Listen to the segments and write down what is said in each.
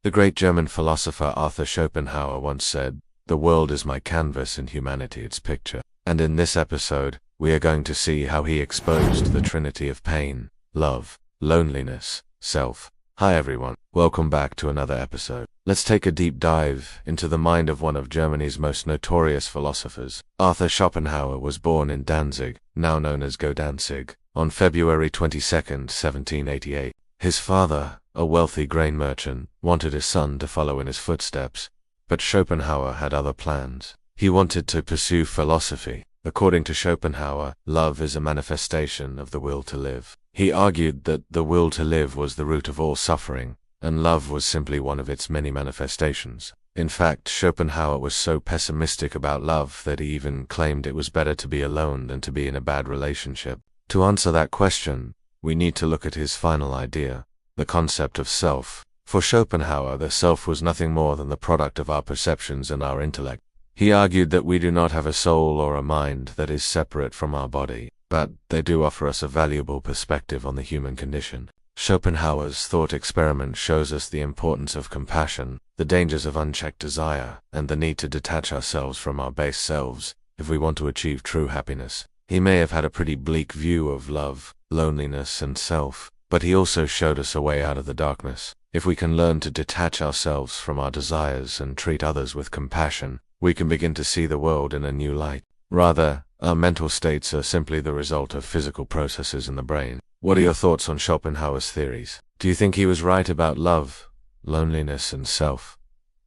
The great German philosopher Arthur Schopenhauer once said, "The world is my canvas and humanity its picture." And in this episode, we are going to see how he exposed the trinity of pain, love, loneliness, self. Hi everyone, welcome back to another episode. Let's take a deep dive into the mind of one of Germany's most notorious philosophers. Arthur Schopenhauer was born in Danzig, now known as Danzig, on February 22, 1788. His father, a wealthy grain merchant, wanted his son to follow in his footsteps, but Schopenhauer had other plans. He wanted to pursue philosophy. According to Schopenhauer, love is a manifestation of the will to live. He argued that the will to live was the root of all suffering, and love was simply one of its many manifestations. In fact, Schopenhauer was so pessimistic about love that he even claimed it was better to be alone than to be in a bad relationship. To answer that question, we need to look at his final idea, the concept of self. For Schopenhauer, the self was nothing more than the product of our perceptions and our intellect. He argued that we do not have a soul or a mind that is separate from our body, but they do offer us a valuable perspective on the human condition. Schopenhauer's thought experiment shows us the importance of compassion, the dangers of unchecked desire, and the need to detach ourselves from our base selves if we want to achieve true happiness. He may have had a pretty bleak view of love, loneliness, and self, but he also showed us a way out of the darkness. If we can learn to detach ourselves from our desires and treat others with compassion, we can begin to see the world in a new light. Rather, our mental states are simply the result of physical processes in the brain. What are your thoughts on Schopenhauer's theories? Do you think he was right about love, loneliness, and self?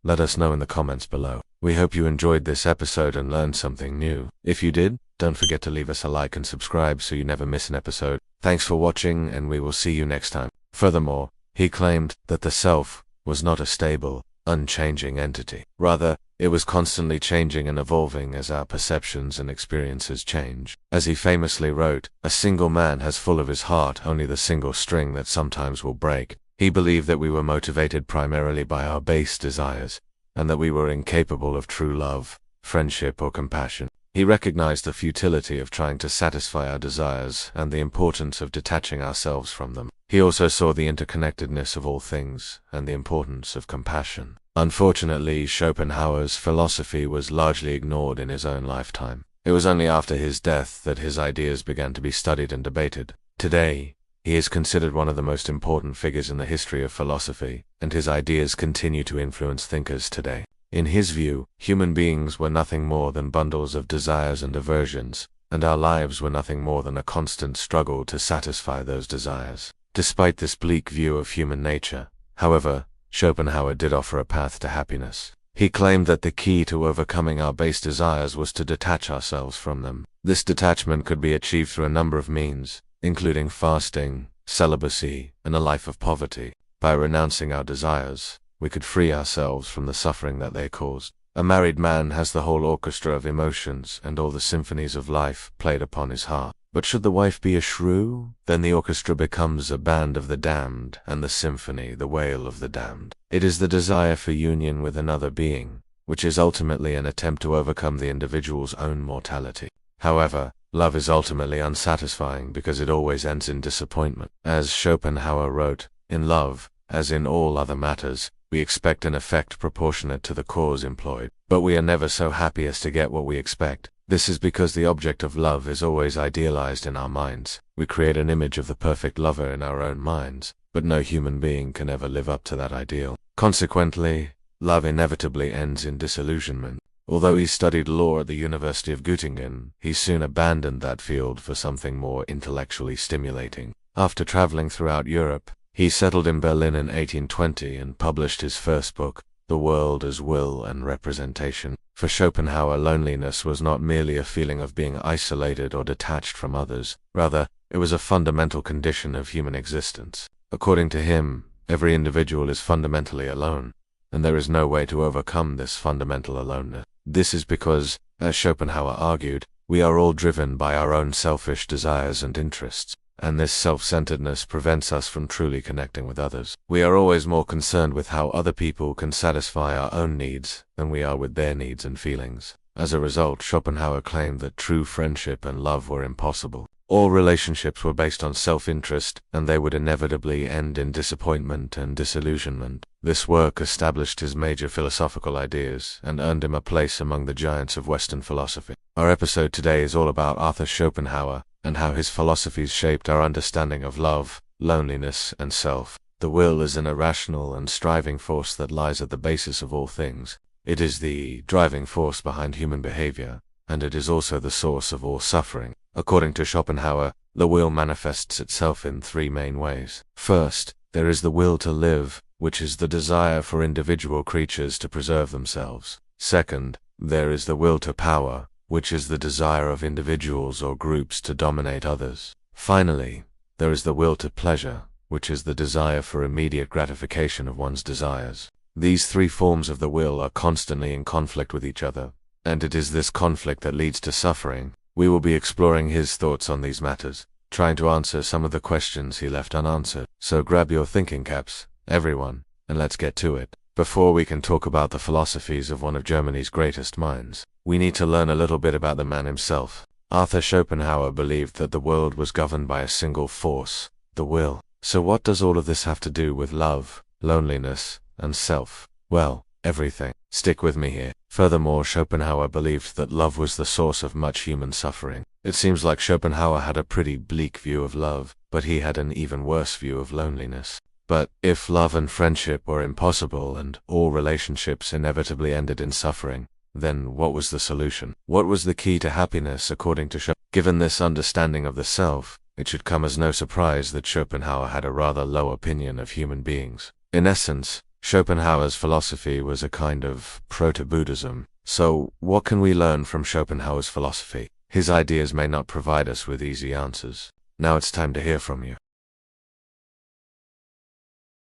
Let us know in the comments below. We hope you enjoyed this episode and learned something new. If you did, don't forget to leave us a like and subscribe so you never miss an episode. Thanks for watching, and we will see you next time. Furthermore, he claimed that the self was not a stable, unchanging entity. Rather, it was constantly changing and evolving as our perceptions and experiences change. As he famously wrote, "A single man has full of his heart only the single string that sometimes will break." He believed that we were motivated primarily by our base desires, and that we were incapable of true love, friendship, or compassion. He recognized the futility of trying to satisfy our desires and the importance of detaching ourselves from them. He also saw the interconnectedness of all things and the importance of compassion. Unfortunately, Schopenhauer's philosophy was largely ignored in his own lifetime. It was only after his death that his ideas began to be studied and debated. Today, he is considered one of the most important figures in the history of philosophy, and his ideas continue to influence thinkers today. In his view, human beings were nothing more than bundles of desires and aversions, and our lives were nothing more than a constant struggle to satisfy those desires. Despite this bleak view of human nature, however, Schopenhauer did offer a path to happiness. He claimed that the key to overcoming our base desires was to detach ourselves from them. This detachment could be achieved through a number of means, including fasting, celibacy, and a life of poverty. By renouncing our desires, we could free ourselves from the suffering that they caused. A married man has the whole orchestra of emotions and all the symphonies of life played upon his heart. But should the wife be a shrew, then the orchestra becomes a band of the damned, and the symphony the wail of the damned. It is the desire for union with another being, which is ultimately an attempt to overcome the individual's own mortality. However, love is ultimately unsatisfying because it always ends in disappointment. As Schopenhauer wrote, "In love, as in all other matters, we expect an effect proportionate to the cause employed, but we are never so happy as to get what we expect. This is because the object of love is always idealized in our minds. We create an image of the perfect lover in our own minds, but no human being can ever live up to that ideal. Consequently, love inevitably ends in disillusionment." Although he studied law at the University of Göttingen, he soon abandoned that field for something more intellectually stimulating. After traveling throughout Europe, he settled in Berlin in 1820 and published his first book, The World as Will and Representation. For Schopenhauer, loneliness was not merely a feeling of being isolated or detached from others. Rather, it was a fundamental condition of human existence. According to him, every individual is fundamentally alone, and there is no way to overcome this fundamental aloneness. This is because, as Schopenhauer argued, we are all driven by our own selfish desires and interests, and this self-centeredness prevents us from truly connecting with others. We are always more concerned with how other people can satisfy our own needs than we are with their needs and feelings. As a result, Schopenhauer claimed that true friendship and love were impossible. All relationships were based on self-interest, and they would inevitably end in disappointment and disillusionment. This work established his major philosophical ideas and earned him a place among the giants of Western philosophy. Our episode today is all about Arthur Schopenhauer and how his philosophies shaped our understanding of love, loneliness, and self. The will is an irrational and striving force that lies at the basis of all things. It is the driving force behind human behavior, and it is also the source of all suffering. According to Schopenhauer, the will manifests itself in three main ways. First, there is the will to live, which is the desire for individual creatures to preserve themselves. Second, there is the will to power, which is the desire of individuals or groups to dominate others. Finally, there is the will to pleasure, which is the desire for immediate gratification of one's desires. These three forms of the will are constantly in conflict with each other, and it is this conflict that leads to suffering. We will be exploring his thoughts on these matters, trying to answer some of the questions he left unanswered. So grab your thinking caps, everyone, and let's get to it. Before we can talk about the philosophies of one of Germany's greatest minds, we need to learn a little bit about the man himself. Arthur Schopenhauer believed that the world was governed by a single force, the will. So what does all of this have to do with love, loneliness, and self? Well, everything. Stick with me here. Furthermore, Schopenhauer believed that love was the source of much human suffering. It seems like Schopenhauer had a pretty bleak view of love, but he had an even worse view of loneliness. But if love and friendship were impossible and all relationships inevitably ended in suffering, then what was the solution? What was the key to happiness according to Schopenhauer? Given this understanding of the self, it should come as no surprise that Schopenhauer had a rather low opinion of human beings. In essence, Schopenhauer's philosophy was a kind of proto-Buddhism. So, what can we learn from Schopenhauer's philosophy? His ideas may not provide us with easy answers. Now it's time to hear from you.